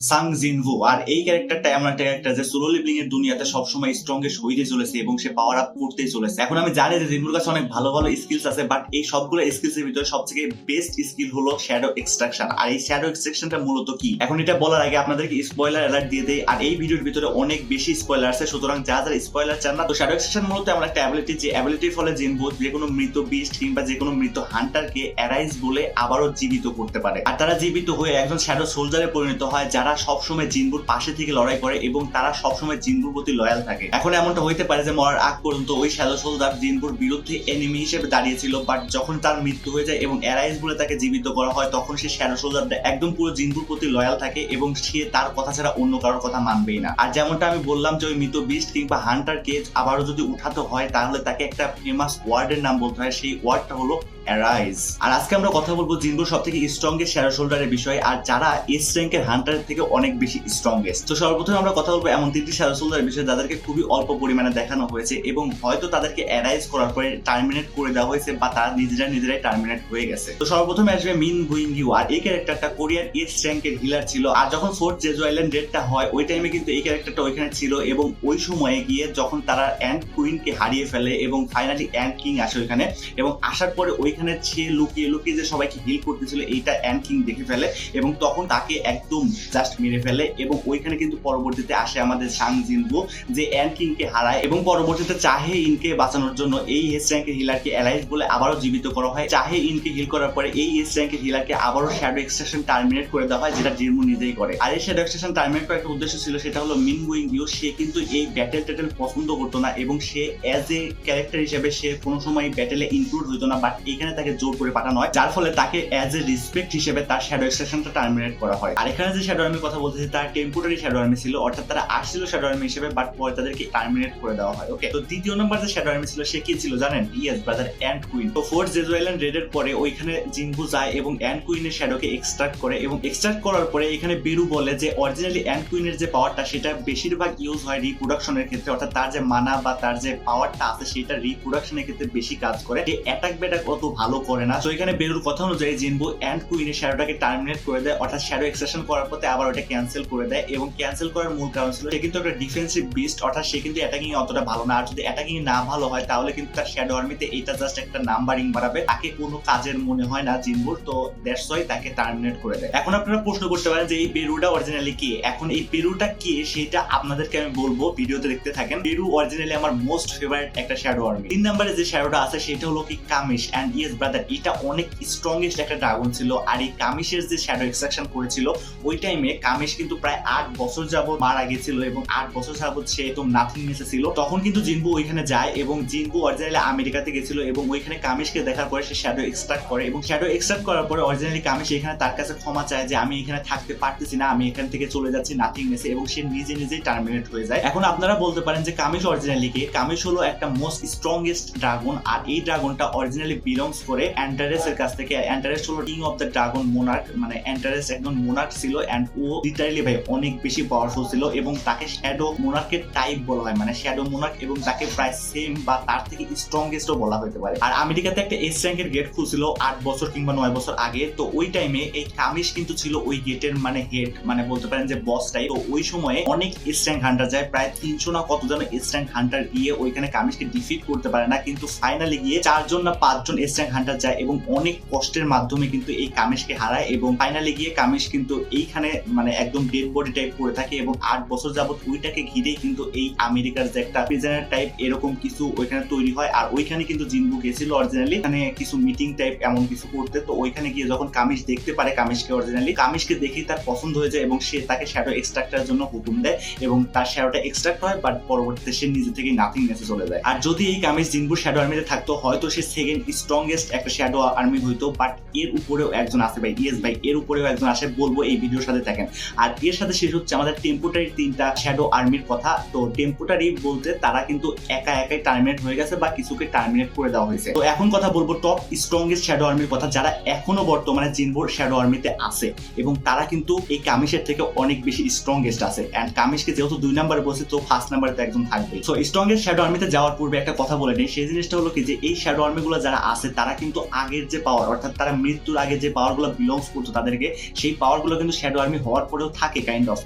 সাং জিনভু। আর এই ক্যারেক্টারটা এমন একটা ক্যারেক্টার যে সোলো লিভিং এর দুনিয়াতে সবসময় স্ট্রংগেস্ট হইতে চলেছে এবং সে পাওয়ার আপ করতেই চলেছে। এখন আমি জানি যে জিনভুর কাছে অনেক ভালো ভালো স্কিলস আছে, বাট এই সবগুলো স্কিলস এর ভিতরে সবথেকে বেস্ট স্কিল হলো শ্যাডো এক্সট্রাকশন। আর এই শ্যাডো এক্সট্রাকশনটা মূলত কি, এখন এটা বলার আগে আপনাদেরকে স্পয়লার অ্যালার্ট দিয়ে দেই। আর এই ভিডিওর ভিতরে অনেক বেশি স্পয়লার আছে, সুতরাং যারা যারা স্পয়লার চান না, তো শ্যাডো এক্সট্রাকশন মূলত এমন একটা অ্যাবিলিটি যে অ্যাবিলিটির ফলে জিনভু যে কোনো মৃত বিস্ট কিংবা যে কোনো মৃত হান্টারকে অ্যারাইজ বলে আবারও জীবিত করতে পারে। আর তারা জীবিত হয়ে একজন শ্যাডো সোলজারে পরিণত হয় যারা সবসময় জিনভুর পাশে থেকে লড়াই করে এবং তারা সবসময় জিনভুর প্রতি লয়াল থাকে। এখন এমনটা হইতে পারে যে মরার আগ পর্যন্ত ওই শ্যাডো সোলজার জিনভুর বিরুদ্ধে এনিমি হিসেবে দাঁড়িয়েছিল, বাট যখন তার মৃত্যু হয়ে যায় এবং অ্যারাইজ বলে তাকে জীবিত করা হয়, তখন সে শ্যাডো সোলজারটা একদম পুরো জিনভুর প্রতি লয়াল থাকে এবং সে তার কথা ছাড়া অন্য কারোর কথা মানবেই না। আর যেমনটা আমি বললাম যে ওই মৃত বিস্ট কিংবা হান্টারকে আবারও যদি উঠাতে হয় তাহলে তাকে একটা ফেমাস ওয়ার্ডের নাম বলতে হয়, সেই ওয়ার্ডটা হলো অ্যারাইজ। আর আজকে আমরা কথা বলবো জিনভুর সবথেকে স্ট্রংগেস্ট শ্যাডো সোল্ডারের বিষয়ে, আর যারা এস র্যাঙ্কের হান্টারের থেকে অনেক বেশি স্ট্রংগেস্ট। তো সর্বপ্রথম আমরা কথা বলবো এমন তিনটি শ্যাডো সোল্ডারের বিষয়ে যাদেরকে খুবই অল্প পরিমাণে দেখানো হয়েছে এবং হয়তো তাদেরকে অ্যারাইজ করার পরে টার্মিনেট করে দেওয়া হয়েছে বা তারা নিজেরাই টার্মিনেট হয়ে গেছে। তো সর্বপ্রথমে আসবে মিন বুইংইউ। আর এই ক্যারেক্টারটা কোরিয়ার এস র্যাঙ্কের হিলার ছিল। আর যখন ফোর্থ জেজু আইল্যান্ড রেডটা হয় ওই টাইমে কিন্তু এই ক্যারেক্টারটা ওইখানে ছিল এবং ওই সময়ে গিয়ে যখন তারা অ্যান্ড কুইনকে হারিয়ে ফেলে এবং ফাইনালি অ্যান্ড কিং আসে ওইখানে, এবং আসার পরে ওইখানে সে লুকিয়ে যে সবাইকে হিল করতেছিল এইটা অ্যান্ড কিং দেখে ফেলে এবং তখন তাকে একদম জাস্ট মেরে ফেলে। এবং ওইখানে কিন্তু পরবর্তীতে আসে আমাদের সাং জিনভু যে অ্যান্ড কিং কে হারায় এবং পরবর্তীতে চাহে ইনকে বাঁচানোর জন্য এই এস র্যাঙ্কের হিলারকে অ্যালাইজ বলে আবারও জীবিত করা হয়। চাহে ইনকে হিল করার পরে এই এস র্যাঙ্কের হিলারকে আবারও শ্যাডো এক্সট্রাকশন টার্মিনেট করে দেওয়া হয়, যেটা জিনভু নিজেই করে। আর এই শ্যাডো এক্সট্রাকশন টার্মিনেট করার একটা উদ্দেশ্য ছিল, সেটা হলো মিন বুইংইউ। সে কিন্তু এই ব্যাটেল ট্যাটেল পছন্দ করতো না এবং সে অ্যাজ এ ক্যারেক্টার হিসেবে সে কোনো সময় ব্যাটেলে ইনক্লুড হইতো না, বাট এখানে তাকে জোর করে পাঠানো হয়, যার ফলে তাকে অ্যাজ এ রেসপেক্ট হিসেবে তার শ্যাডো এক্সট্রাকশনটা টার্মিনেট করা হয়। আর এখানে যে শ্যাডো আর্মির কথা বলতেছি তার টেম্পোরারি শ্যাডো আর্মি ছিল, অর্থাৎ তারা আসছিল শ্যাডো আর্মি হিসেবে, বাট পরে তাদেরকে টার্মিনেট করে দেওয়া হয়। ওকে, তো দ্বিতীয় নম্বর যে শ্যাডো আর্মি ছিল সে কি ছিল জানেন? Yes brother, and queen. তো ফোর্থ জেজু আইল্যান্ড রেডের পরে ওইখানে জিনভু যায় এবং অ্যান্ড কুইনের শ্যাডোকে এক্সট্রাক্ট করে এবং এক্সট্রাক্ট করার পরে এখানে বিরু বলে যে অরিজিনালি অ্যান্ড কুইনের যে পাওয়ারটা সেটা বেশিরভাগ ইউজ হয় রিপ্রোডাকশনের ক্ষেত্রে, অর্থাৎ তার যে মানা বা তার যে পাওয়ারটা আছে সেটা রিপ্রোডাকশনের ক্ষেত্রে বেশি কাজ করে, যে অ্যাটাক ব্যাটাক অত ভালো করে না। তো এখানে বেরুর কথা অনুযায়ী জিনভু অ্যান্ড কুইনের শ্যাডোটাকে টার্মিনেট করে দেয়, অর্থাৎ শ্যাডো এক্সট্রাকশন করার পরে আবার ওটা ক্যান্সেল করে দেয়। এবং ক্যান্সেল করার মূল কারণ ছিল সে কিন্তু একটা ডিফেন্সিভ বিস্ট, অর্থাৎ সে কিন্তু অ্যাটাকিং অতটা ভালো না। আর যদি অ্যাটাকিং না ভালো হয় তাহলে কিন্তু তার শ্যাডো আর্মিতে এটা জাস্ট একটা নাম্বারিং বাড়াবে, তাকে কোনো কাজের মনে হয় না জিনভুর। তো দ্যাটস ওয়াই তাকে টার্মিনেট করে দেয়। এখন আপনারা প্রশ্ন করতে পারেন যে এই পেরুটা অরিজিনালি কে। এখন এই পেরুটা কে সেটা আপনাদেরকে আমি বলবো, ভিডিওতে দেখতে থাকেন। পেরু অরিজিনালি আমার মোস্ট ফেভারিট একটা শ্যাডো আর্মি। 3 নম্বরে যে শ্যাডোটা আছে সেটা হলো কি কামিশ। এন্ড ইয়েস ব্রাদার, এটা অনেক স্ট্রংগেস্ট একটা ড্রাগন ছিল। আর এই কামিশের যে শ্যাডো এক্সট্রাকশন করেছিল ওই টাইমে কামিশ কিন্তু প্রায় 8 বছর যাবত মারা গেছিল এবং 8 বছর যাবত সে একদম নাথিংনেসে ছিল। তখন কিন্তু জিনভু ওইখানে যায় এবং জিনভু অরিজিনালি আমেরিকাতে গেছিল এবং ওইখানে কামিশকে দেখার পরে সে শ্যাডো এক্সট্রাক্ট করে এবং শ্যাডো এক্সট্রাক্ট করার পরে অরিজিনালি কামিশ এখানে তার কাছে ক্ষমা চায় যে আমি এখানে থাকতে পারতেছি না, আমি এখান থেকে চলে যাচ্ছি নাথিংনেসে, এবং সে নিজেই টার্মিনেট হয়ে যায়। এখন আপনারা বলতে পারেন যে কামিশ অরিজিনালি কে। কামিশ হলো একটা মোস্ট স্ট্রংগেস্ট ড্রাগন, আর এই ড্রাগনটা অরিজিনালি বিলংস করে অ্যান্টারেস এর কাছ থেকে। অ্যান্টারেস হলো king of the dragon Monarch, মানে অ্যান্টারেস একজন মোনার্ক ছিল এন্ড ও লিটারালি ভাই অনেক বেশি পাওয়ারফুল ছিল এবং তাকে শ্যাডো মোনার্কের টাইপ বলা হয়, মানে শ্যাডো মোনার্ক, এবং তাকে প্রায় সেম বা তার থেকে স্ট্রংগেস্টও বলা হতে পারে। আর আমেরিকাতে একটা এস র্যাঙ্কের গেট খুলছিল 8 বছর কিংবা 9 বছর আগে। তো ওই টাইমে এই কামিশ কিন্তু ছিল ওই গেটের মানে হেড, মানে বলতে পারেন যে বস টাইপ। তো ওই সময়ে অনেক এস র্যাঙ্ক হান্টার যায়, প্রায় 300 না কত জন এস র্যাঙ্ক হান্টার গিয়ে ওইখানে কামিশকে ডিফিট করতে পারে না, কিন্তু ফাইনালি গিয়ে 4 জন না 5 জন এস র্যাঙ্ক হান্টার যায় এবং অনেক কষ্টের মাধ্যমে কিন্তু এই কামিশকে হারায় এবং ফাইনালি গিয়ে কামিশ কিন্তু এইখানে মানে একদম ডেড বডি টাইপ পড়ে থাকে এবং 8 বছর যাবত ওইটাকে ঘিরেই কিন্তু এই আমেরিকার যে একটা প্রিজনার টাইপ এরকম কিছু ওইখানে তৈরি হয়। আর ওইখানে কিন্তু জিনভু গেছিল অরিজিনালি এখানে কিছু মিটিং টাইপ এমন কিছু করতে। তো ওইখানে গিয়ে যখন কামিশ দেখতে পারে কামিশকে, অরিজিনালি কামিশকে দেখেই তার পছন্দ হয়ে যায় এবং সে তাকে শ্যাডো এক্সট্রাক্টের জন্য হুকুম দেয় এবং তার শ্যাডোটা এক্সট্রাক্ট হয়, বাট পরবর্তীতে সে নিজে থেকেই নাথিংনেসে চলে যায়। আর যদি এই কামিশ জিনভুর শ্যাডো আর্মিতে থাকতো হয়তো সে সেকেন্ড স্ট্রংগেস্ট একটা শ্যাডো আর্মি হইতো, বাট এর উপরেও একজন আছে ভাই। ইয়েস ভাই, এর উপরেও একজন আসে, বলবো এই ভিডিওর সাথে থাকেন। আর এর সাথে শেষ হচ্ছে আমাদের টেম্পোরারি 3টা শ্যাডো আর্মির কথা। তো টেম্পোরারি বলতে তারা কিন্তু একাই টার্মিনেট হয়ে গেছে বা কিছুকে টার্মিনেট করে দেওয়া হয়েছে। তো এখন কথা বলবো টপ স্ট্রংগেস্ট শ্যাডো আর্মির কথা, যারা এখনো বর্তমানে জিনভুর শ্যাডো আর্মিতে আছে এবং তারা কিন্তু এই কামিশের থেকে অনেক বেশি স্ট্রংগেস্ট আছে। এন্ড কামিশকে যেহেতু 2 নম্বরে বলছে তো ফার্স্ট নাম্বারে তো একজন থাকবে। সো স্ট্রংগেস্ট শ্যাডো আর্মিতে যাওয়ার পূর্বে একটা কথা বলে নেই, সেই জিনিসটা হলো কি যে এই শ্যাডো আর্মি গুলো যারা আছে তারা কিন্তু আগের যে পাওয়ার, অর্থাৎ তারা মৃত্যুর আগে যে পাওয়ারগুলো বিলংস করতো তাদেরকে, সেই পাওয়ারগুলো কিন্তু শ্যাডো আর্মি হওয়ার পরেও থাকে কাইন্ড অফ।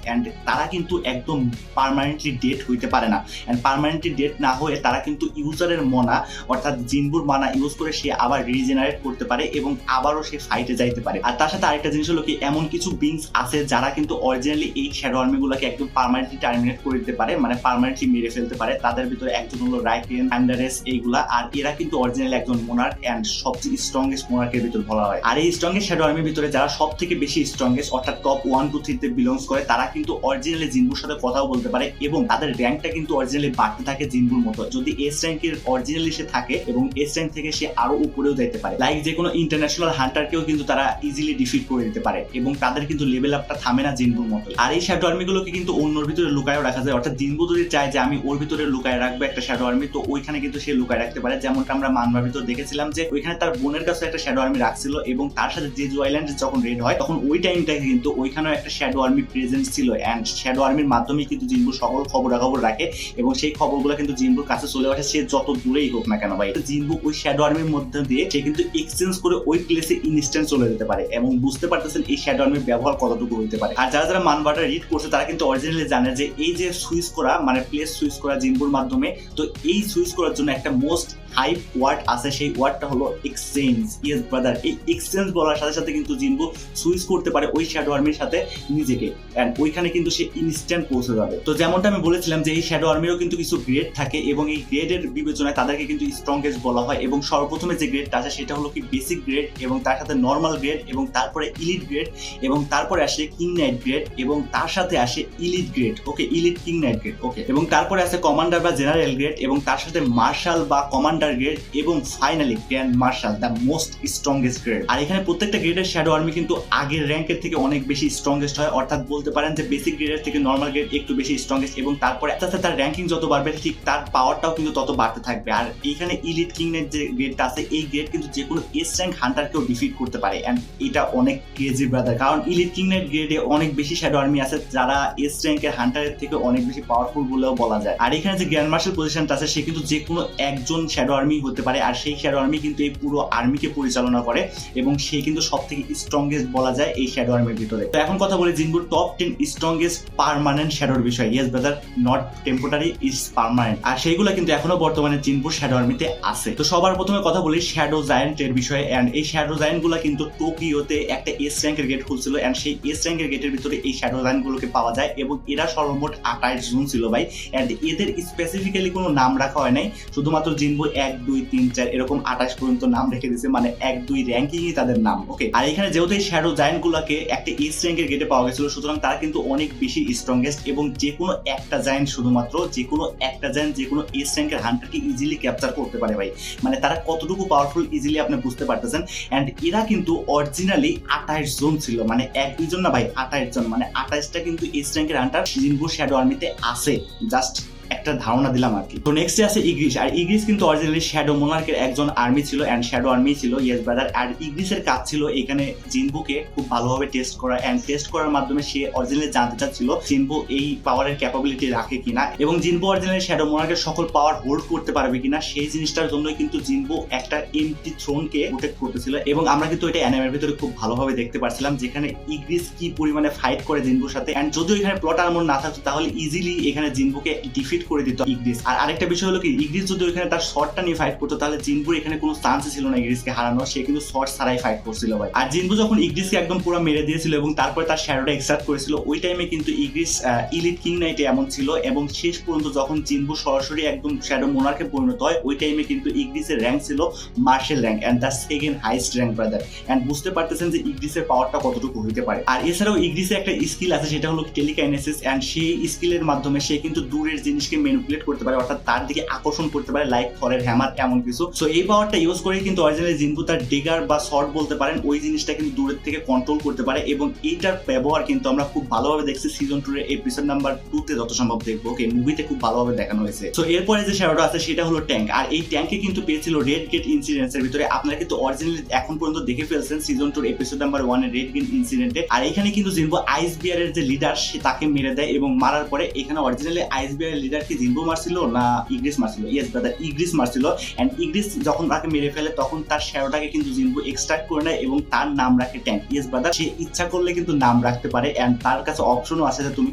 অ্যান্ড তারা কিন্তু একদম পার্মানেন্টলি ডেড হইতে পারে না। অ্যান্ড পার্মানেন্টলি ডেড না হয়ে তারা কিন্তু ইউজারের মনা, অর্থাৎ জিনবুর মানা ইউজ করে সে আবার রিজেনারেট করতে পারে এবং আবারও সে ফাইটে যাইতে পারে। আর তার সাথে আরেকটা জিনিস হলো কি, এমন কিছু বিংস আছে যারা কিন্তু অরিজিনালি এই শ্যাডো আর্মিগুলোকে একদম পার্মানেন্টলি টার্মিনেট করে দিতে পারে, মানে পার্মানেন্টলি মেরে ফেলতে পারে। তাদের ভিতরে একজন হলো রাইকেন, থ্যান্ডারেস, এইগুলা। আর এরা কিন্তু অরিজিনালি একজন মোনার্ক অ্যান্ড সবচেয়ে স্ট্রংগেস্ট মোনার্কের ভিতর বলা হয়। আর এই স্ট্রংগেস্ট শ্যাডো আর্মির ভিতরে যারা সব থেকে বেশি স্ট্রংগেস্ট, অর্থাৎ টপ 1, 2, 3 তে বিলংস করে, তারা কিন্তু অরিজিনালি জিনবুর সাথে কথাও বলতে পারে এবং তাদের র্যাঙ্কটা কিন্তু অরিজিনালি বাড়তে থাকে জিনবুর মতো। যদি এস র্যাঙ্কের অরিজিনালি সে থাকে এবং এস র্যাঙ্ক থেকে সে আরো উপরেও যেতে পারে, লাইক যে কোনো ইন্টারন্যাশনাল হান্টারকেও কিন্তু তারা ইজিলি ডিফিট করে দিতে পারে এবং তাদের কিন্তু লেভেল আপটা থামে না জিনবুর মতো। আর এই শ্যাডো আর্মিগুলোকে কিন্তু অন্যর ভিতরে লুকায়ও রাখা যায়, অর্থাৎ জিনবু যদি চায় যে আমি ওর ভিতরে লুকায় রাখবো একটা শ্যাডো আর্মি, তো ওইখানে কিন্তু সে লুকায় রাখতে পারে। যেমনটা আমরা মানবার ভিতর দেখেছিলাম যে ওইখানে তার বোনের কাছে একটা শ্যাডো আর্মি রাখছিল এবং তার সাথে জেজু আইল্যান্ড যখন রেড হয় তখন ওই টাইমটাকে কিন্তু ওইখানেও একটা শ্যাডো আর্মি প্রেজেন্ট ছিল। অ্যান্ড শ্যাডো আর্মির মাধ্যমে কিন্তু জিনবু সকল খবরাখবর রাখে এবং সেই খবরগুলো কিন্তু জিনবুর কাছে চলে আসে, সে যত দূরেই হোক না কেন ভাই। জিনবু ওই শ্যাডো আর্মির মধ্যে দিয়ে সে কিন্তু এক্সচেঞ্জ করে ওই প্লেসে ইনস্ট্যান্ট চলে যেতে পারে এবং বুঝতে পারতেছেন এই শ্যাডো আর্মির ব্যবহার কতটুকু হতে পারে। আর যারা যারা মানবাটা রিড করছে তারা কিন্তু অরিজিনালি জানে যে এই যে সুইচ করা, মানে প্লেস সুইচ করা জিনবুর মাধ্যমে, তো এই সুইচ করার জন্য একটা মোস্ট হাইপ ওয়ার্ড আছে, সেই ওয়ার্ডটা হলো এক্সচেঞ্জ। ইয়েস ব্রাদার, এই এক্সচেঞ্জ বলার সাথে সাথে কিন্তু জিনবু সুইচ করতে পারে ওই শ্যাডো আর্মির সাথে নিজেকে, এন্ড ওইখানে কিন্তু সে ইনস্ট্যান্ট পৌঁছে যাবে। তো যেমনটা আমি বলেছিলাম যে এই শ্যাডো আর্মিরও কিন্তু কিছু গ্রেড থাকে এবং এই গ্রেডের বিবেচনায় তাদেরকে কিন্তু স্ট্রংগেস্ট বলা হয়। এবং সর্বপ্রথমে যে গ্রেডটা আছে সেটা হলো কি বেসিক গ্রেড, এবং তার সাথে নর্মাল গ্রেড, এবং তারপরে ইলিট গ্রেড, এবং তারপরে আসে কিং নাইট গ্রেড, এবং তার সাথে আসে ইলিট গ্রেড। ওকে, ইলিট কিং নাইট গ্রেড। ওকে, এবং তারপরে আছে কমান্ডার বা জেনারেল গ্রেড, এবং তার সাথে মার্শাল বা কমান্ডার গ্রেড, এবং finally grand marshal, the most strongest grade. আর এখানে প্রত্যেকটা গ্রেডের শ্যাডো আর্মি কিন্তু আগের র্যাঙ্কের থেকে অনেক বেশি স্ট্রংগেস্ট হয়, অর্থাৎ বলতে পারেন যে বেসিক গ্রেডের থেকে নর্মাল গ্রেড একটু বেশি স্ট্রংগেস্ট, এবং তারপরে আস্তে আস্তে তার র্যাঙ্কিং যত বাড়বে ঠিক তার পাওয়ারটাও কিন্তু তত বাড়তে থাকবে। আর এইখানে ইলিট কিং নাইট যে গ্রেডটা আছে, এই গ্রেড কিন্তু যে কোনো এস র্যাঙ্ক হান্টারকেও ডিফিট করতে পারে, এন্ড এটা অনেক ক্রেজি ব্রাদার, কারণ ইলিট কিং নাইট গ্রেডে অনেক বেশি শ্যাডো আর্মি আছে যারা এস র্যাঙ্কের হান্টারের থেকে অনেক বেশি পাওয়ারফুল বলেও বলা যায়। আর এখানে যে গ্র্যান্ড মার্শাল পজিশনটা আছে সে কিন্তু যে কোনো একজন শ্যাডো আর্মি হতে পারে, আর সেই শ্যাডো আর্মি কিন্তু এই পুরো আর্মিকে পরিচালনা করে এবং সে কিন্তু সব থেকে স্ট্রংগেস্ট বলা যায় এই শ্যাডো আর্মির ভিতরে। তো এখন কথা বলি জিনবুর টপ 10 স্ট্রংগেস্ট পার্মানেন্ট শ্যাডোর বিষয়। Yes brother, not temporary, is permanent. আর সেইগুলো কিন্তু এখনো বর্তমানে জিনবুর শ্যাডো আর্মিতে আছে। তো সবার প্রথমে কথা বলি শ্যাডো জায়ান্টের বিষয়ে। এন্ড এই শ্যাডো জায়ান্ট গুলা কিন্তু টোকিওতে একটা এস র্যাঙ্কের গেট খুলছিল, এন্ড সেই এস র্যাঙ্কের গেটের ভিতরে এই শ্যাডো জায়ান্ট গুলোকে পাওয়া যায় এবং এরা সর্বমোট 28 জন ছিল ভাই। এন্ড এদের স্পেসিফিক্যালি কোনো নাম রাখা হয় নাই, শুধুমাত্র জিনবু 1, 2, 3, 4 এরকম 28 পর্যন্ত নাম রেখে দিয়েছে, মানে 1, 2 র্যাঙ্কিংই তাদের নাম। ওকে, আর এখানে যেহেতু এই শ্যাডো জায়ান্ট গুলাকে একটা এস র্যাঙ্কের গেটে পাওয়া গেছিল, সুতরাং তারা কিন্তু অনেক বেশি স্ট্রংগেস্ট, এবং যে কোনো একটা জায়ান্ট, শুধুমাত্র যে কোনো একটা জায়ান্ট যে কোনো এস র্যাঙ্কের হান্টারকে ইজিলি ক্যাপচার করতে পারে ভাই। মানে তারা কতটুকু পাওয়ারফুল ইজিলি আপনি বুঝতে পারতেছেন। এন্ড এরা কিন্তু অরিজিনালি 28 জন ছিল, মানে 1-2 জন না ভাই, 28 জন, মানে 28টা কিন্তু এস র্যাঙ্কের হান্টার জিনবু শ্যাডো আর্মিতে আছে। জাস্ট একটা ধারণা দিলাম আর কি। তো নেক্সটে আছে ইগ্রিস। আর ইগ্রিস কিন্তু অরিজিনালি শ্যাডো মোনার্কের একজন আর্মি ছিল, এন্ড শ্যাডো আর্মি ছিল। ইয়েস ব্রাদার, আর ইগ্রিসের কাজ ছিল এখানে জিনবুকে খুব ভালোভাবে টেস্ট করা, এন্ড টেস্ট করার মাধ্যমে সে অরিজিনালি জানতে চাচ্ছিল জিনবু এই পাওয়ারের ক্যাপাবিলিটি রাখে কিনা, এবং জিনবু অরিজিনালি শ্যাডো মোনার্কের সকল পাওয়ার হোল্ড করতে পারবে কিনা, সেই জিনিসটার জন্যই কিন্তু জিনবু একটা এমটি থ্রোনকে প্রোটেক্ট করতেছিল। এবং আমরা কিন্তু এটা অ্যানিমের ভিতরে খুব ভালোভাবে দেখতে পারছিলাম যেখানে ইগ্রিস কি পরিমাণে ফাইট করে জিনবুর সাথে। এন্ড যদিও এখানে প্লট আর্মর না থাকতো তাহলে ইজিলি এখানে জিনবুকে ডিফিট করে দিত ইগ্রিস। আর আরেকটা বিষয় হলো কি, ইগ্রিস যদি ওইখানে তার শর্টটা নিয়ে ফাইট করতো তাহলে জিনবুর এখানে কোনো চান্সই ছিল না ইগ্রিসকে হারানো, সে কিন্তু শর্ট ছাড়াই ফাইট করছিল ভাই। আর জিনবু যখন ইগ্রিসকে একদম পুরো মেরে দিয়েছিল এবং তারপরে তার শ্যাডোটা এক্সট্রাক্ট করেছিল, ওই টাইমে কিন্তু ইগ্রিস ইলিট কিং নাইটে এমন ছিল, এবং শেষ পর্যন্ত যখন জিনবু সরাসরি একদম শ্যাডো মোনার্কে পরিণত হয় ওই টাইমে কিন্তু ইগ্রিসের র্যাঙ্ক ছিল marshal rank, and the second highest rank brother. And বুঝতে পারতেছেন যে ইগ্রিসের পাওয়ারটা কতটুকু হইতে পারে। আর এছাড়াও ইগ্রিসের একটা স্কিল আছে, সেটা হলো টেলিকাইনেসিস, এন্ড সেই স্কিলের মাধ্যমে সে কিন্তু দূরের জিনিসকে ম্যানিপুলেট করতে পারে, অর্থাৎ তার দিকে আকর্ষণ করতে পারে, লাইক থরের হ্যামার এমন কিছু। সো এই পাওয়ারটা ইউজ করে কিন্তু অরিজিনালি জিনবু তার ডেগার বা শর্ট বলতে পারেন ওই জিনিসটা কিন্তু দূরের থেকে কন্ট্রোল করতে পারে, এবং এইটার ব্যবহার কিন্তু আমরা খুব ভালোভাবে দেখছি সিজন 2 এর এপিসোড নাম্বার 2 তে যত সম্ভব দেখবো। ওকে, মুভিতে খুব ভালোভাবে দেখানো হয়েছে। সো এরপরে যে শ্যাডোটা আছে সেটা হলো ট্যাঙ্ক। আর এই ট্যাঙ্কে কিন্তু পেয়েছিল রেড গেট ইনসিডেন্টসের ভিতরে। আপনারা কিন্তু অরিজিনালি এখন পর্যন্ত দেখে ফেলছেন সিজন 2 এপিসোড নাম্বার 1 এর রেড গেট ইনসিডেন্টে। আর এখানে কিন্তু জিনবু আইস বিয়ারের যে লিডার সে তাকে মেরে দেয়, এবং মারার পরে এখানে অরিজিনালি আইস বিয়ারের লিডার লিডার কি জিনবু মারছিল না ইগ্রিস মারছিল? ইয়েস ব্রাদার, ইগ্রিস মারছিল। এন্ড ইগ্রিস যখন তাকে মেরে ফেলে তখন তার শ্যাডোটাকে কিন্তু জিনবু এক্সট্রাক্ট করে নেয় এবং তার নাম রাখে ট্যাঙ্ক। ইয়েস ব্রাদার, সে ইচ্ছা করলে কিন্তু নাম রাখতে পারে এন্ড তার কাছে অপশনও আছে যে তুমি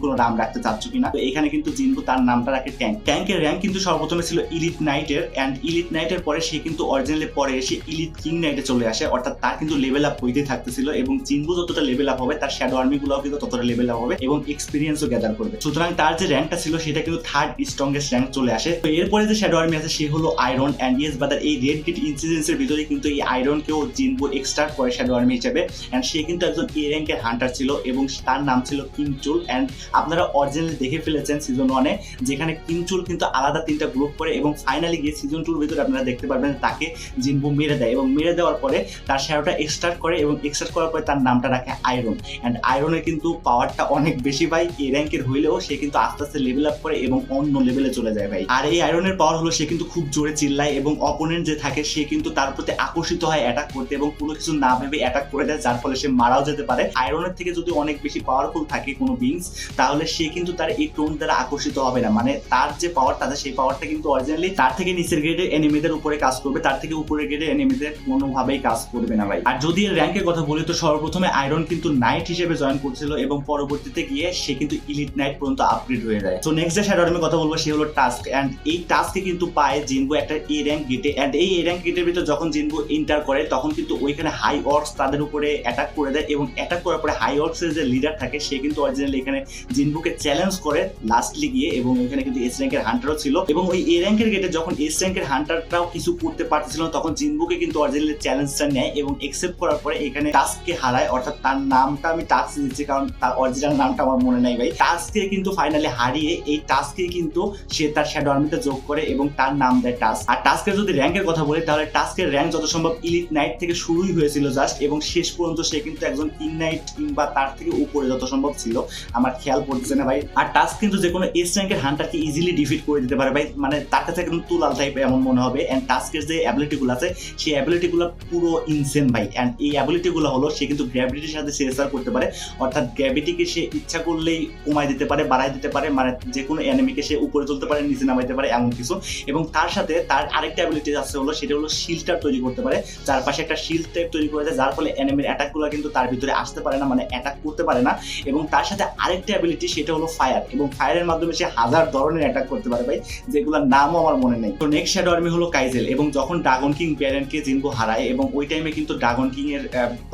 কোনো নাম রাখতে চাচ্ছ কিনা। তো এখানে কিন্তু জিনবু তার নামটা রাখে ট্যাঙ্ক। ট্যাঙ্কের র্যাঙ্ক কিন্তু সর্বপ্রথমে ছিল ইলিট নাইটের, এন্ড ইলিট নাইটের পরে সে কিন্তু অরিজিনালি পরে এসে ইলিট কিং নাইটে চলে আসে, অর্থাৎ তার কিন্তু লেভেল আপ হইতে থাকতেছিল এবং জিনবু যতটা লেভেল আপ হবে তার শ্যাডো আর্মি গুলোও কিন্তু ততটা লেভেল আপ হবে এবং এক্সপিরিয়েন্সও গ্যাদার করবে। সুতরাং তার যে র্যাঙ্কটা ছিল সেটা কিন্তু থার্ড স্ট্রংগেস্ট র্যাঙ্ক চলে আসে। তো এরপরে যে শ্যাডো আর্মি আছে সে হলো আয়রন। এন্ড ইয়েস ব্রাদার, এই রেড গেট ইনসিডেন্সের ভিতরে কিন্তু এই আয়রনকেও জিনবু এক্সট্রাক্ট করে শ্যাডো আর্মি হিসেবে। এন্ড সে কিন্তু একজন এ র্যাঙ্কের হান্টার ছিল এবং তার নাম ছিল কিংচুল। এন্ড আপনারা অরিজিনালি দেখে ফেলেছেন সিজন 1-এ, যেখানে কিংচুল কিন্তু আলাদা 3টা গ্রুপ করে এবং ফাইনালি গিয়ে সিজন 2-র ভিতরে আপনারা দেখতে পারবেন তাকে জিনবু মেরে দেয় এবং মেরে দেওয়ার পরে তার শ্যাডোটা এক্সট্রাক্ট করে এবং এক্সট্রাক্ট করার পরে তার নামটা রাখে আয়রন। এন্ড আয়রনের কিন্তু পাওয়ারটা অনেক বেশি ভাই, এ র্যাঙ্কের হইলেও সে কিন্তু আস্তে আস্তে লেভেল আপ করে এবং অন্য লেভেলে চলে যায় ভাই। আর এই আয়রনের পাওয়ার হলো সে কিন্তু খুব জোরে চিল্লায় এবং অপোনেন্ট যে থাকে সে কিন্তু তার প্রতি আকর্ষিত হয় অ্যাটাক করতে এবং কোনো কিছু না ভেবে অ্যাটাক করে দেয়, যার ফলে সে মারাও যেতে পারে। আয়রনের থেকে যদি অনেক বেশি পাওয়ারফুল থাকে কোনো বিংস তাহলে সে কিন্তু তার এই টোন দ্বারা আকর্ষিত হবে না, মানে তার যে পাওয়ারটা আছে সেই পাওয়ারটা কিন্তু অরিজিনালি তার থেকে নিচের গ্রেডের এনিমিদের উপরে কাজ করবে, তার থেকে উপরের গ্রেডের এনিমিদের কোনোভাবেই কাজ করবে না ভাই। আর যদি এর র্যাঙ্কের কথা বলি তো সর্বপ্রথমে আয়রন কিন্তু নাইট হিসেবে জয়েন করছিল এবং পরবর্তীতে গিয়ে সে কিন্তু ইলিট নাইট পর্যন্ত আপগ্রেড হয়ে যায়। তো নেক্সট যে শ্যাডো আর্মির কথা বলবো সে হলো টাস্ক। এন্ড এই টাস্কে কিন্তু পায় জিনবু একটা এ র্যাঙ্ক গেটে। এন্ড এই এ র্যাঙ্ক গেটের ভিতর যখন জিনবু এন্টার করে তখন কিন্তু ওইখানে হাই অর্কস তাদের উপরে অ্যাটাক করে দেয় এবং অ্যাটাক করার পরে হাই অর্কসের যে লিডার থাকে সে কিন্তু অরিজিনালি এখানে জিনবুকে চ্যালেঞ্জ করে লাস্টলি গিয়ে, এবং ওইখানে কিন্তু এস র্যাঙ্কের হান্টারও ছিল এবং ওই এ র্যাঙ্কের গেটে যখন এস র্যাঙ্কের হান্টারটাও কিছু করতে পারতেছিল না তখন জিনবুকে কিন্তু অরিজিনালি চ্যালেঞ্জটা নেয় এবং একসেপ্ট করার পরে এখানে টাস্ককে হারায়, অর্থাৎ তার নামটা আমি টাস্ক দিচ্ছি কারণ তার অরিজিনাল নামটা আমার মনে নাই ভাই। টাস্ককে কিন্তু ফাইনালি হারিয়ে এই টাস্ককে কিন্তু সে তার শ্যাডো আর্মিতে যোগ করে এবং তার নাম দেয় টাস্ক। আর টাস্কের যদি র্যাঙ্কের কথা বলি তাহলে টাস্কের র্যাঙ্ক যত সম্ভব ইলিট নাইট থেকে শুরুই হয়েছিল জাস্ট, এবং শেষ পর্যন্ত সে কিন্তু একজন কিং নাইট কিংবা তার থেকে উপরে যত সম্ভব ছিল, আমার খেয়াল পড়তেছে না ভাই। আর টাস্ক কিন্তু যে কোনো এস র্যাঙ্কের হান্টারকে ইজিলি ডিফিট করে দিতে পারে ভাই, মানে তার কাছে কিন্তু তুলাল টাইপ এমন মনে হবে। এন্ড টাস্কের যে অ্যাবিলিটিগুলো আছে সেই অ্যাবিলিটিগুলো পুরো ইনসেন ভাই। এন্ড এই অ্যাবিলিটিগুলো হলো সে কিন্তু গ্র্যাভিটির সাথে সিএসআর করতে পারে, অর্থাৎ গ্র্যাভিটিকে সে ইচ্ছা করলেই কমাই দিতে পারে, বাড়াই দিতে পারে, মানে যে কোনো এনিমিকে সে উপরে তুলতে পারে, নিচে নামাইতে পারে, এমন কিছু। এবং তার সাথে তার আরেকটা অ্যাবিলিটি আছে হলো সেটা হলো শিল্ডটার তৈরি করতে পারে, চারপাশে একটা শিল্ড টাইপ তৈরি করে দেয় যার ফলে এনিমির অ্যাটাকগুলো কিন্তু তার ভিতরে আসতে পারে না, মানে অ্যাটাক করতে পারে না। এবং তার সাথে আরেকটা অ্যাবিলিটি সেটা হলো ফায়ার, এবং ফায়ারের মাধ্যমে সে হাজার ধরনের অ্যাটাক করতে পারে ভাই, যেগুলোর নামও আমার মনে নেই। তো নেক্সট শ্যাডো আর্মি হলো কাইজেল। এবং যখন ড্রাগন কিং ব্যারেনকে জিনবু হারায় এবং ওই টাইমে কিন্তু ড্রাগন কিং এর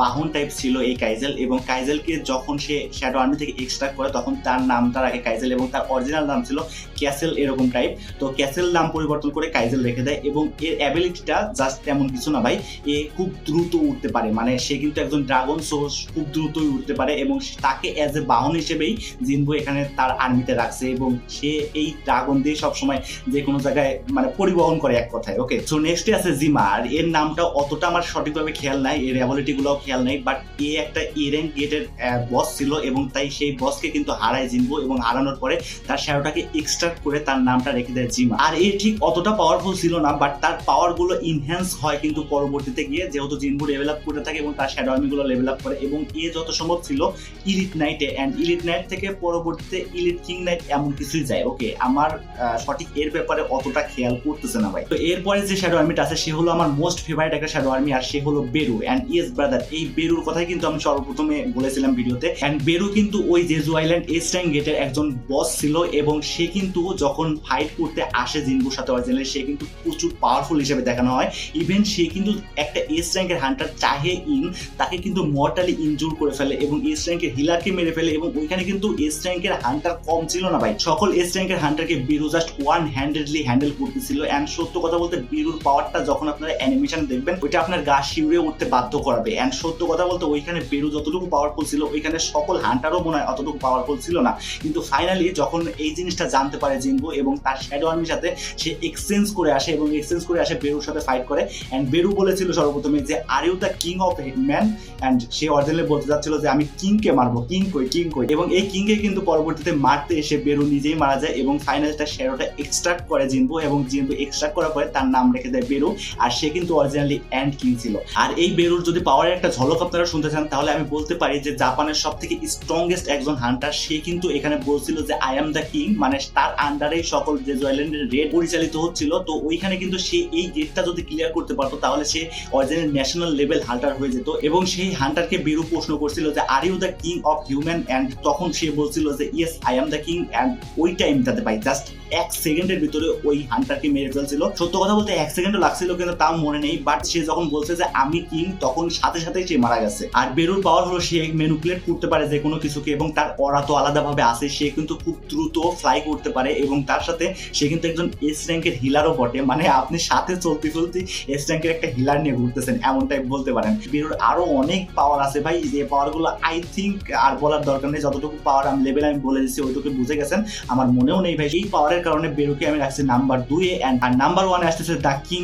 বাহন টাইপ ছিল এই কাইজেল, এবং কাইজেলকে যখন সে শ্যাডো আর্মি থেকে এক্সট্রাক্ট করে তখন তার নামটা রাখে কাইজেল এবং তার অরিজিনাল নাম ছিল ক্যাসেল এরকম টাইপ। তো ক্যাসেল নাম পরিবর্তন করে কাইজেল রেখে দেয় এবং এর অ্যাবিলিটিটা জাস্ট তেমন কিছু না ভাই, এ খুব দ্রুত উঠতে পারে, মানে সে কিন্তু একজন ড্রাগন সোর্স খুব দ্রুতই উঠতে পারে এবং তাকে অ্যাজ এ বাহন হিসেবেই জিনবু এখানে তার আর্মিতে রাখছে এবং সে এই ড্রাগন দিয়ে সবসময় যে কোনো জায়গায় মানে পরিবহন করে এক কথায়। ওকে, সো নেক্সটে আছে জিমা। আর এর নামটা অতটা আমার সঠিকভাবে খেয়াল নাই, এর অ্যাবিলিটি গুলোও খেয়াল নাই, বাট এ একটা এ র্যাঙ্ক গেটের বস ছিল এবং তাই সেই বসকে কিন্তু হারায় জিনবু এবং হারানোর পরে তার শ্যাডোটাকে এক্সট্রাক্ট করে তার নামটা রেখে দেয় জিমা। আর এ ঠিক অতটা পাওয়ারফুল ছিল না, বাট তার পাওয়ার গুলো ইনহ্যান্স হয় কিন্তু পরবর্তীতে গিয়ে, যেহেতু জিনবু লেভেল আপ করতে থাকে এবং তার শ্যাডো আর্মি গুলো লেভেল আপ করে। এবং এ যত সম্ভব ছিল ইলিট নাইটে, এন্ড ইলিট নাইট থেকে পরবর্তীতে ইলিট কিং নাইট এমন কিছুই যায়। ওকে, আমার সঠিক এর ব্যাপারে অতটা খেয়াল করতেছে না ভাই। তো এরপরে যে শ্যাডো আর্মিটা আছে সে হলো আমার মোস্ট ফেভারিট একটা শ্যাডো আর্মি, আর সে হলো বেরু। এন্ড ইয়েস ব্রাদার, এই বেরুর কথাই কিন্তু আমি সর্বপ্রথমে বলেছিলাম ভিডিওতে। এন্ড বেরু কিন্তু ওই জেজু আইল্যান্ড এস র্যাঙ্ক গেটের একজন বস ছিল এবং সে কিন্তু যখন ফাইট করতে আসে জিনবুর সাথে অরিজিনালি সে কিন্তু প্রচুর পাওয়ারফুল হিসেবে দেখানো হয়। ইভেন সে কিন্তু একটা এস র্যাঙ্কের হান্টার চাহে তাকে কিন্তু মর্টালি ইনজুর করে ফেলে এবং এস র্যাঙ্কের হিলারকে মেরে ফেলে, এবং ওইখানে কিন্তু এস র্যাঙ্কের হান্টার কম ছিল না ভাই, সকল এস র্যাঙ্কের হান্টারকে বেরু জাস্ট ওয়ান হ্যান্ডেডলি হ্যান্ডেল করতেছিল। এন্ড সত্য কথা বলতে বেরুর পাওয়ারটা যখন আপনারা অ্যানিমেশন দেখবেন ওইটা আপনার গা শিউরে উঠতে বাধ্য করাবে। এন্ড সত্য কথা বলতে ওইখানে বেরু যতটুকু পাওয়ারফুল ছিল ওইখানে সকল হান্টারও মনে হয় অতটুকু পাওয়ারফুল ছিল না। কিন্তু ফাইনালি যখন এই জিনিসটা জানতে পারে জিনবু এবং তার শ্যাডো আর্মির সাথে সে এক্সচেঞ্জ করে আসে এবং এক্সচেঞ্জ করে আসে বেরুর সাথে ফাইট করে। এন্ড বেরু বলেছিল সর্বপ্রথমে যে are you the king of human, and সে অরিজিনালি বলতে যাচ্ছিল যে আমি কিংকে মারবো, কিং কই কিং কই, এবং এই কিংকে কিন্তু পরবর্তীতে মারতে এসে বেরু নিজেই মারা যায় এবং ফাইনালি তার শ্যাডোটা এক্সট্রাক্ট করে জিনবু এবং জিনবু এক্সট্রাক্ট করার পরে তার নাম রেখে দেয় বেরু, আর সে কিন্তু অরিজিনালি এন্ড কিং ছিল। আর এই বেরুর যদি পাওয়ারের একটা ঝলক আপনারা শুনতে চান তাহলে আমি বলতে পারি যে জাপানের সব থেকে স্ট্রংগেস্ট একজন হান্টার সে কিন্তু এখানে বলছিল যে আই এম দ্য কিং, মানে তার আন্ডারেই সকল ডেজ আইল্যান্ডের রেড পরিচালিত হচ্ছিল। তো ওইখানে কিন্তু সে এই গেটটা যদি ক্লিয়ার করতে পারতো তাহলে সে অরিজিনাল ন্যাশনাল লেভেল হান্টার হয়ে যেত। এবং সেই হান্টারকে বেরু প্রশ্ন করছিল যে are you the king of human, and তখন সে বলছিল যে yes I am the king. And ওই টাইমটাতে ভাই জাস্ট 1 সেকেন্ডের ভিতরে ওই হান্টারকে মেরে ফেলছিল। সত্য কথা বলতে 1 সেকেন্ডও লাগছিল কিন্তু তাও মনে নেই, বাট সে যখন বলছে যে আমি কিং তখন সাথে সাথেই সে মারা গেছে। আর বেরুর পাওয়ার হলো সে ম্যানিপুলেট করতে পারে যে কোনো কিছুকে, এবং তার অরা তো আলাদাভাবে আছে। সে কিন্তু খুব দ্রুত ফ্লাই করতে পারে এবং তার সাথে সে কিন্তু একজন এস র্যাঙ্কের হিলারও বটে। মানে আপনি সাথে চলতে চলতে এস র্যাঙ্কের একটা হিলার নিয়ে ঘুরতেছেন এমন টাইপ বলতে পারেন। বেরুর আরো অনেক পাওয়ার আছে ভাই, যে পাওয়ার গুলো আই থিঙ্ক আর বলার দরকার নেই। যতটুকু পাওয়ার আমি লেভেল আমি বলে দিচ্ছি ওইটুকু বুঝে গেছেন, আমার মনেও নেই ভাই। এই পাওয়ারের কারণে বেরুকে আমি রাখছি নাম্বার 2 এ, আর নাম্বার 1 এ আসতেছে the king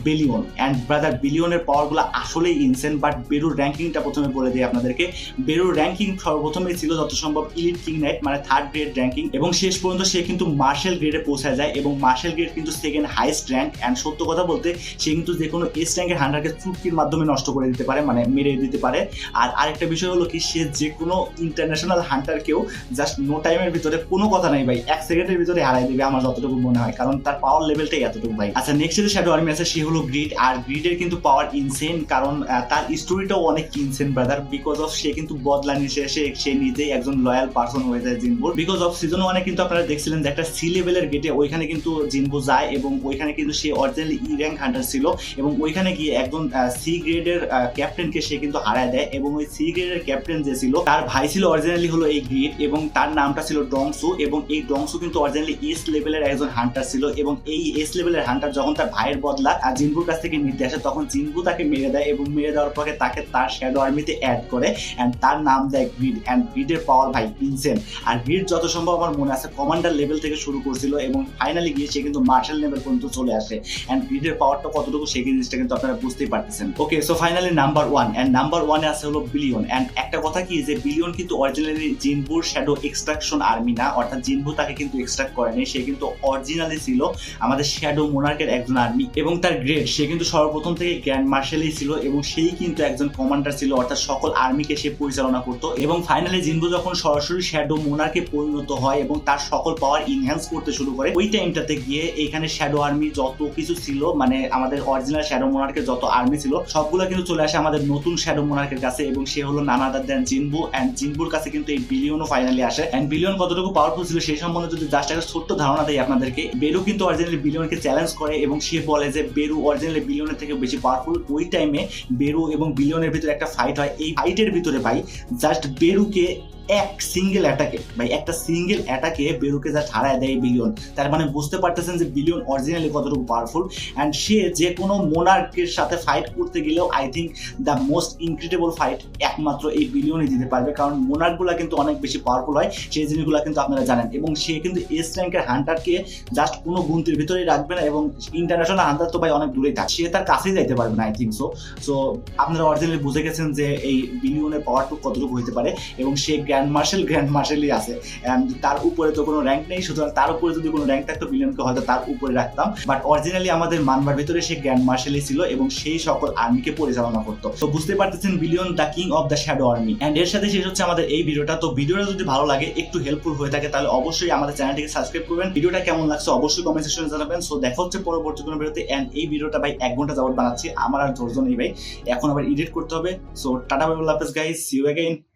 Billion. And brother বিলিয়নের পাওয়ার গুলো আসলেই ইনসেন। বাট বেরুর র্যাঙ্কিংটা প্রথমে বলে দিই আপনাদেরকে। বেরুর র্যাঙ্কিং সর্বপ্রথমে ছিল যত সম্ভব ইলিট কিং নাইট, মানে 3rd গ্রেড র্যাঙ্কিং, এবং শেষ পর্যন্ত সে কিন্তু মার্শাল গ্রেডে পৌঁছায় যায়, এবং মার্শাল গ্রেড কিন্তু 2nd হাইয়েস্ট র্যাঙ্ক। অ্যান্ড সত্য কথা বলতে সে কিন্তু যে কোনো এস র্যাঙ্কের হান্টারকে চুটকির মাধ্যমে নষ্ট করে দিতে পারে, মানে মেরে দিতে পারে। আর আরেকটা বিষয় হলো কি, সে যে কোনো ইন্টারন্যাশনাল হান্টারকেও জাস্ট নো টাইমের ভিতরে, কোনো কথা নাই ভাই, 1 সেকেন্ডের ভিতরে হারাই দিবে আমার যতটুকু মনে হয়, কারণ তার পাওয়ার লেভেলটাই এতটুকু ভাই। আচ্ছা, নেক্সট যে শ্যাডো আর্মি আছে সে হলো গ্রিড। আর গ্রিডের কিন্তু পাওয়ার ইনসেন, কারণ তার স্টোরিটাও অনেক ইনসেন ব্রাদার। বিকজ অফ সে কিন্তু বদলা নিয়ে সে নিজেই একজন লয়াল পার্সন হয়ে যায় জিনবুর। বিকজ অফ সিজন 1 কিন্তু আপনারা দেখছিলেন যে একটা সি লেভেলের গেটে ওইখানে কিন্তু জিনবু যায়, এবং ওইখানে কিন্তু সে অরিজিনালি ই র্যাঙ্ক হান্টার ছিল, এবং ওইখানে গিয়ে একজন সি গ্রেডের ক্যাপ্টেনকে সে কিন্তু হারায় দেয়। এবং ওই সি গ্রেডের ক্যাপ্টেন যে ছিল তার ভাই ছিল অরিজিনালি হলো এই গ্রিড, এবং তার নামটা ছিল ডংসু। এবং এই ডংসু কিন্তু অরিজিনালি এস লেভেলের একজন হান্টার ছিল, এবং এই এস লেভেলের হান্টার যখন তার ভাইয়ের বদলা জিনবুর কাছ থেকে নিতে আসে তখন জিনবু তাকে মেরে দেয়, এবং মেরে দেওয়ার পরে তাকে তার শ্যাডো আর্মিতে অ্যাড করে, অ্যান্ড তার নাম দেয় গ্রিড। অ্যান্ড গ্রিডের পাওয়ার ভাই ইনসেন। আর গ্রিড যত সম্ভব আমার মনে আছে কমান্ডার লেভেল থেকে শুরু করছিল, এবং ফাইনালি গিয়ে সে কিন্তু মার্শাল লেভেল পর্যন্ত চলে আসে। অ্যান্ড গ্রিডের পাওয়ারটা কতটুকু সেই জিনিসটা কিন্তু আপনারা বুঝতেই পারতেছেন। Okay, so finally number 1, and number 1 এ আছে হলো বিলিয়ন। অ্যান্ড একটা কথা কি, যে বিলিয়ন কিন্তু অরিজিনালি জিনবুর শ্যাডো এক্সট্রাকশন আর্মি না, অর্থাৎ জিনবু তাকে কিন্তু এক্সট্রাক্ট করেনি। সে কিন্তু অরিজিনালি ছিল আমাদের শ্যাডো মোনার্কের একজন আর্মি, এবং তার গ্রেড সে কিন্তু সর্বপ্রথম থেকে গ্র্যান্ড মার্শালই ছিল, এবং সেই কিন্তু একজন কমান্ডার ছিল, অর্থাৎ সকল আর্মিকে সে পরিচালনা করতো। এবং ফাইনালি জিনবু যখন সরাসরি শ্যাডো মোনার্কে পরিণত হয় এবং তার সকল পাওয়ার ইনহ্যান্স করতে শুরু করে, ওই টাইমটাতে গিয়ে এখানে শ্যাডো আর্মি যত কিছু ছিল, মানে আমাদের অরিজিনাল শ্যাডো মোনার্কের যত আর্মি ছিল সবগুলো কিন্তু চলে আসে আমাদের নতুন শ্যাডো মোনার্কের কাছে, এবং সে হলো নান আদার দেন জিনবু। অ্যান্ড জিনবুর কাছে কিন্তু এই বিলিয়নও ফাইনালি আসে। অ্যান্ড বিলিয়ন কতটুকু পাওয়ারফুল ছিল সেই সম্বন্ধে যদি জাস্ট একটা ছোট্ট ধারণা দেয় আপনাদেরকে, বেরু কিন্তু অরিজিনালি বিলিয়নকে চ্যালেঞ্জ করে, এবং সে বলে যে বেরু অরিজিনালি বিলিয়নের থেকে বেশি পাওয়ারফুল। ওই টাইমে বেরু এবং বিলিয়নের ভিতরে একটা ফাইট হয়। এই ফাইটের ভিতরে ভাই জাস্ট বেরুকে এক সিঙ্গেল অ্যাটাকে, ভাই একটা সিঙ্গেল অ্যাটাকে বেরুকে জাস্ট হারায় দেয় বিলিয়ন। তার মানে বুঝতে পারতেছেন যে বিলিয়ন অরিজিনালি কতটুকু পাওয়ারফুল। অ্যান্ড সে যে কোনো মোনার্কের সাথে ফাইট করতে গেলেও I think the most incredible fight একমাত্র এই বিলিয়নই দিতে পারবে, কারণ মোনার্কগুলো কিন্তু অনেক বেশি পাওয়ারফুল হয়, সেই জিনিসগুলো কিন্তু আপনারা জানেন। এবং সে কিন্তু এস র্যাঙ্কের হান্টারকে জাস্ট কোনো গুনতির ভিতরেই রাখবে না, এবং ইন্টারন্যাশনাল হান্টার তো ভাই অনেক দূরেই থাকে, সে তার কাছেই যাইতে পারবে না আই থিঙ্ক সো। সো আপনারা অরিজিনালি বুঝে গেছেন যে এই বিলিয়নের পাওয়ারটুকু কতটুকু হইতে পারে, এবং সে গ্র্যান্ড মার্শালই আছে। অ্যান্ড তার উপরে তো কোনো র্যাঙ্ক নেই, সুতরাং তার উপরে যদি কোনো র্যাঙ্ক থাকতো বিলিয়নকে হয়তো তার উপরে রাখতাম। বাট অরিজিনালি আমাদের মানবার ভিতরে সে গ্র্যান্ড মার্শালই ছিল, এবং সেই সকল আর্মিকে পরিচালনা করতো। তো বুঝতে পারতেছেন billion the king of the shadow army. And এর সাথে শেষ হচ্ছে আমাদের এই ভিডিওটা। তো ভিডিওটা যদি ভালো লাগে, একটু হেল্পফুল হয়ে থাকে, তাহলে অবশ্যই আমাদের চ্যানেলটিকে সাবস্ক্রাইব করবেন। ভিডিওটা কেমন লাগছে অবশ্যই কমেন্ট সেকশনে জানাবেন। সো দেখা হচ্ছে পরবর্তী কোনো ভিডিওতে। অ্যান্ড এই ভিডিওটা ভাই 1 ঘন্টা যাবত বানাচ্ছি, আমার আর ধৈর্য নেই ভাই, এখন আবার এডিট করতে হবে। So tata bye bye, guys, see you again.